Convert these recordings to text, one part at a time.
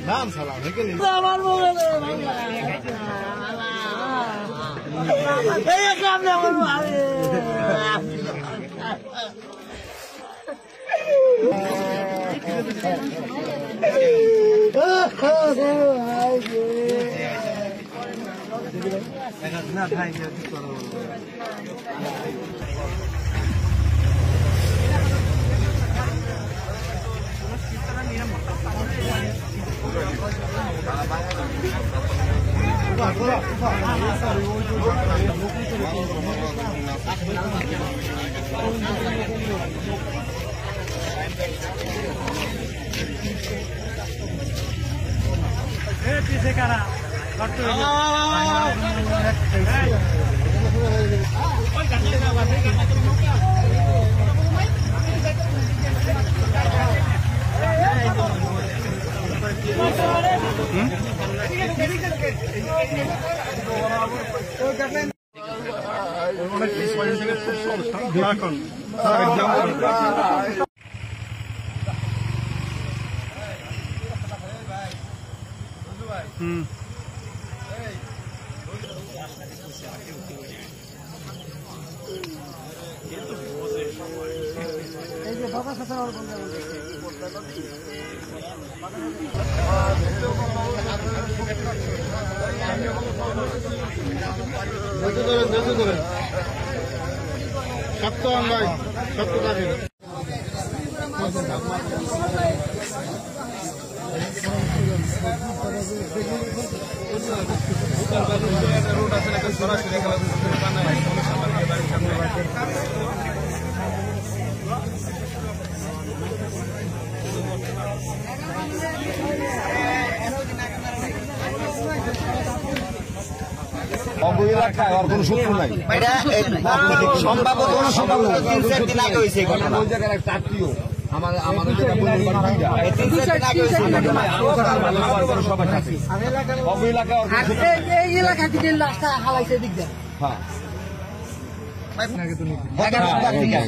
নাম সালাম আমার না ভাই पीछे करा এলাকায় আর কোনো সূত্র নাই, সম্ভাব্য কোনো সম্ভাবনা 3-4 দিন আগে হয়েছে এই ঘটনা। ওই জায়গায় একটা আত্মীয় আমাদের এলাকা থেকে লাশটা হালাইছে দিক দেয়। হ্যাঁ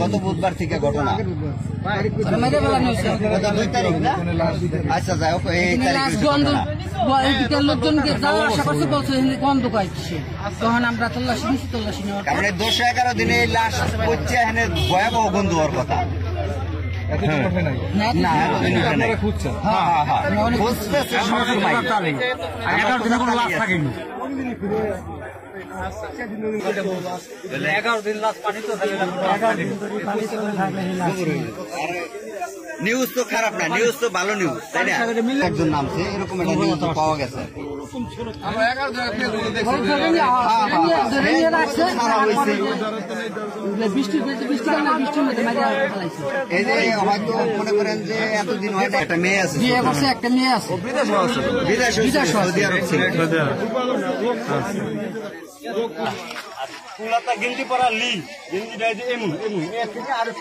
গত বুধবার থেকে ঘটনা। আচ্ছা যাই হোক, লোকজনকে যাওয়া আশা করছে, বলছে বন্ধ করছে। তখন আমরা তল্লাশি নিচ্ছি, তল্লাশি নেওয়ার কারণে 10-11 দিনে এই লাশ পড়ছে, এখানে ভয়াবহ গন্ধ হওয়ার কথা। নিউজ তো খারাপ না, নিউজ তো ভালো নিউজ, তাই না? একজন নামছে, এরকম একটা নিউজ পাওয়া গেছে। এই যে হয়তো মনে করেন যে এতদিন হয়তো একটা মেয়ে আছে, একটা মেয়ে আছে বিদেশে, সৌদি আরব ছিল। গেঞ্জি পরা লি গেঞ্জিটা এমন এমন এর থেকে আরো